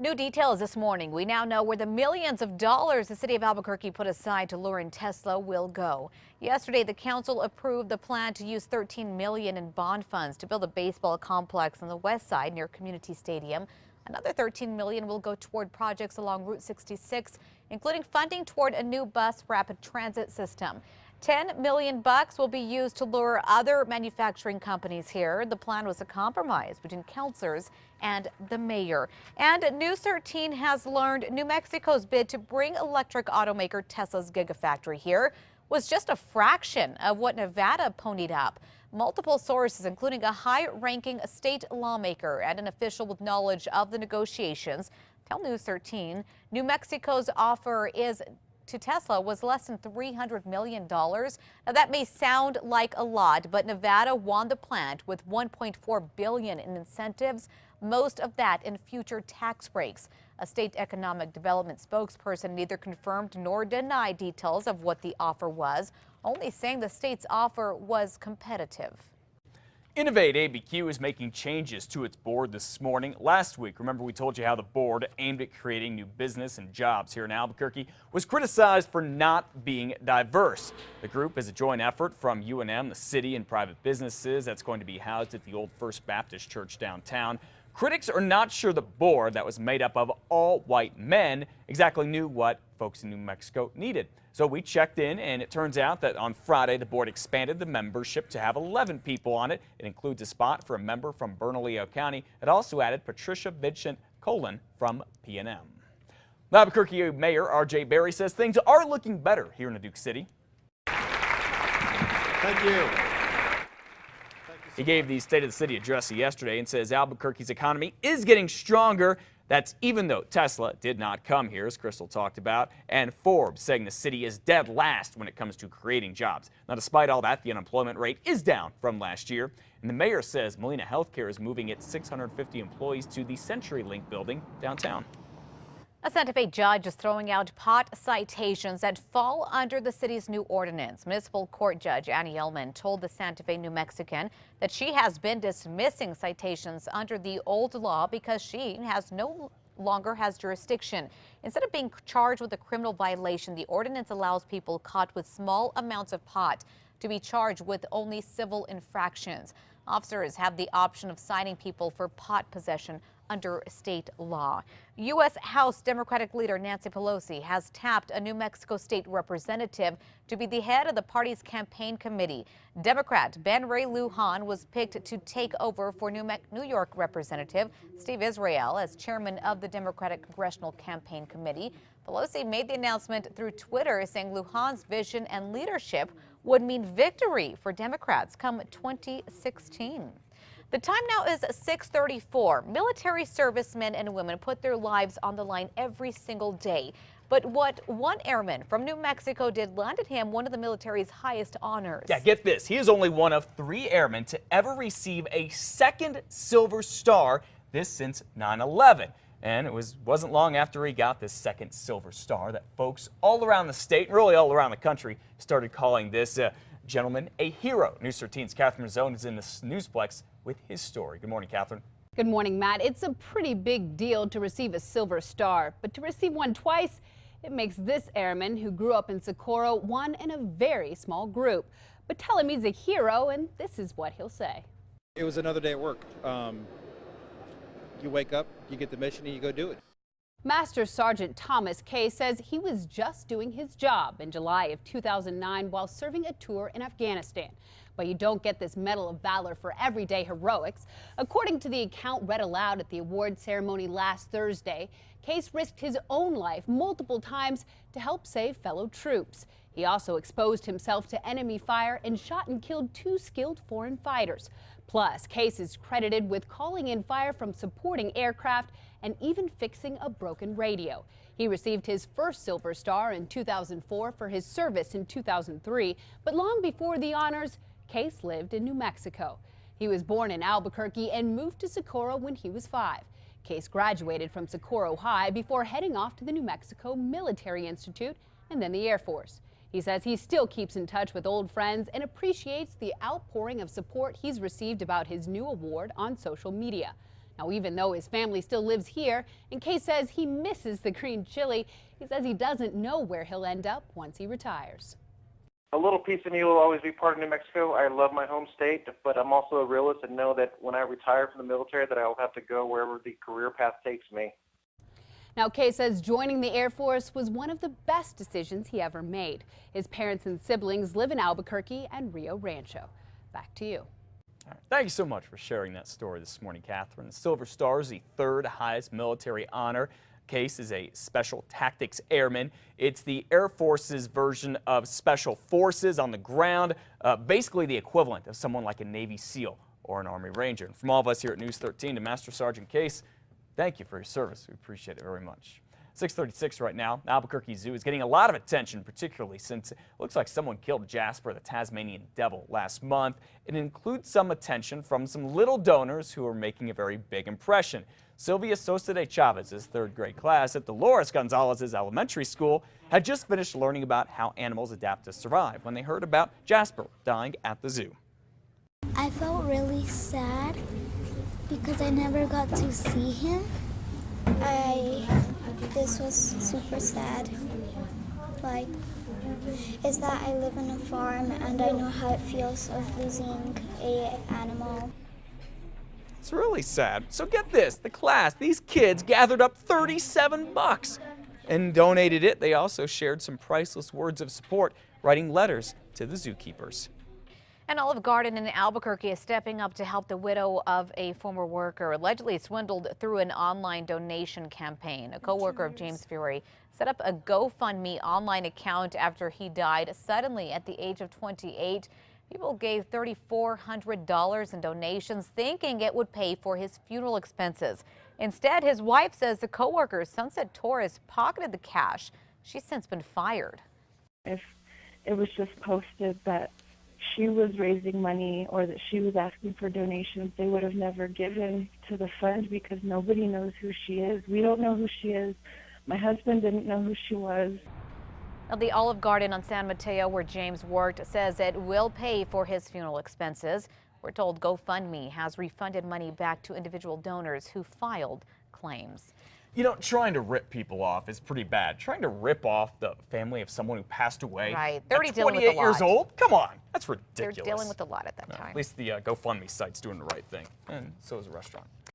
New details this morning. We now know where the millions of dollars the city of Albuquerque put aside to lure in Tesla will go. Yesterday, the council approved the plan to use $13 million in bond funds to build a baseball complex on the west side near Community Stadium. Another $13 million will go toward projects along Route 66, including funding toward a new bus rapid transit system. $10 million will be used to lure other manufacturing companies here. The plan was a compromise between councilors and the mayor. And News 13 has learned New Mexico's bid to bring electric automaker Tesla's Gigafactory here was just a fraction of what Nevada ponied up. Multiple sources, including a high-ranking state lawmaker and an official with knowledge of the negotiations, tell News 13 New Mexico's offer to Tesla was less than $300 million. Now, that may sound like a lot, but Nevada won the plant with $1.4 billion in incentives, most of that in future tax breaks. A state economic development spokesperson neither confirmed nor denied details of what the offer was, only saying the state's offer was competitive. Innovate ABQ is making changes to its board this morning. Last week, remember we told you how the board, aimed at creating new business and jobs here in Albuquerque, was criticized for not being diverse. The group is a joint effort from UNM, the city, and private businesses that's going to be housed at the old First Baptist Church downtown. Critics are not sure the board that was made up of all white men exactly knew what folks in New Mexico needed. So we checked in, and it turns out that on Friday, the board expanded the membership to have 11 people on it. It includes a spot for a member from Bernalillo County. It also added Patricia Vincent-Colin from PNM. Albuquerque Mayor R.J. Berry says things are looking better here in Leduc City. Thank you. He gave the State of the City address yesterday and says Albuquerque's economy is getting stronger. That's even though Tesla did not come here, as Crystal talked about, and Forbes saying the city is dead last when it comes to creating jobs. Now, despite all that, the unemployment rate is down from last year, and the mayor says Molina Healthcare is moving its 650 employees to the CenturyLink building downtown. A Santa Fe judge is throwing out pot citations that fall under the city's new ordinance. Municipal Court Judge Annie Ellman told the Santa Fe New Mexican that she has been dismissing citations under the old law because she no longer has jurisdiction. Instead of being charged with a criminal violation, the ordinance allows people caught with small amounts of pot to be charged with only civil infractions. Officers have the option of citing people for pot possession under state law. U.S. House Democratic leader Nancy Pelosi has tapped a New Mexico state representative to be the head of the party's campaign committee. Democrat Ben Ray Lujan was picked to take over for New York Representative Steve Israel as chairman of the Democratic Congressional Campaign Committee. Pelosi made the announcement through Twitter, saying Lujan's vision and leadership would mean victory for Democrats come 2016. The time now is 6:34. Military servicemen and women put their lives on the line every single day. But what one airman from New Mexico did landed him one of the military's highest honors. Yeah, get this. He is only one of 3 airmen to ever receive a second Silver Star, this since 9/11. And it wasn't long after he got this second Silver Star that folks all around the state, really all around the country, started calling this gentleman a hero. News 13's Catherine Zone is in the Newsplex with his story. Good morning, Catherine. Good morning, Matt. It's a pretty big deal to receive a Silver Star, but to receive one twice, it makes this airman, who grew up in Socorro, one in a very small group. But tell him he's a hero, and this is what he'll say. It was another day at work. You wake up, you get the mission, and you go do it. Master Sergeant Thomas Kay says he was just doing his job in July of 2009 while serving a tour in Afghanistan. But you don't get this Medal of Valor for everyday heroics. According to the account read aloud at the award ceremony last Thursday, Case risked his own life multiple times to help save fellow troops. He also exposed himself to enemy fire and shot and killed 2 skilled foreign fighters. Plus, Case is credited with calling in fire from supporting aircraft and even fixing a broken radio. He received his first Silver Star in 2004 for his service in 2003, but long before the honors, Case lived in New Mexico. He was born in Albuquerque and moved to Socorro when he was 5. Case graduated from Socorro High before heading off to the New Mexico Military Institute and then the Air Force. He says he still keeps in touch with old friends and appreciates the outpouring of support he's received about his new award on social media. Now, even though his family still lives here, and Kay says he misses the green chili, he says he doesn't know where he'll end up once he retires. A little piece of me will always be part of New Mexico. I love my home state, but I'm also a realist and know that when I retire from the military that I will have to go wherever the career path takes me. Now, Kay says joining the Air Force was one of the best decisions he ever made. His parents and siblings live in Albuquerque and Rio Rancho. Back to you. All right. Thank you so much for sharing that story this morning, Catherine. The Silver Star is the third highest military honor. Case is a Special Tactics Airman. It's the Air Force's version of Special Forces on the ground, basically the equivalent of someone like a Navy SEAL or an Army Ranger. And from all of us here at News 13 to Master Sergeant Case, thank you for your service. We appreciate it very much. 6:36 right now. Albuquerque Zoo is getting a lot of attention, particularly since it looks like someone killed Jasper, the Tasmanian devil, last month. It includes some attention from some little donors who are making a very big impression. Sylvia Sosa de Chavez's third grade class at Dolores Gonzalez's elementary school had just finished learning about how animals adapt to survive when they heard about Jasper dying at the zoo. I felt really sad because I never got to see him. This was super sad. Like, is that I live on a farm and I know how it feels of losing an animal. It's really sad. So get this, the class, these kids gathered up $37 and donated it. They also shared some priceless words of support, writing letters to the zookeepers. An Olive Garden in Albuquerque is stepping up to help the widow of a former worker allegedly swindled through an online donation campaign. A co-worker of James Fury set up a GoFundMe online account after he died suddenly at the age of 28. People gave $3,400 in donations, thinking it would pay for his funeral expenses. Instead, his wife says the co-worker, Sunset Torres, pocketed the cash. She's since been fired. If it was just posted that she was raising money or that she was asking for donations, they would have never given to the fund because nobody knows who she is. We don't know who she is. My husband didn't know who she was. Now, the Olive Garden on San Mateo, where James worked, says it will pay for his funeral expenses. We're told GoFundMe has refunded money back to individual donors who filed claims. You know, trying to rip people off is pretty bad. Trying to rip off the family of someone who passed away. Right. They're already at dealing with a 28 years lot. old? Come on. That's ridiculous. They're dealing with a lot at that time. At least the GoFundMe site's doing the right thing. And so is the restaurant.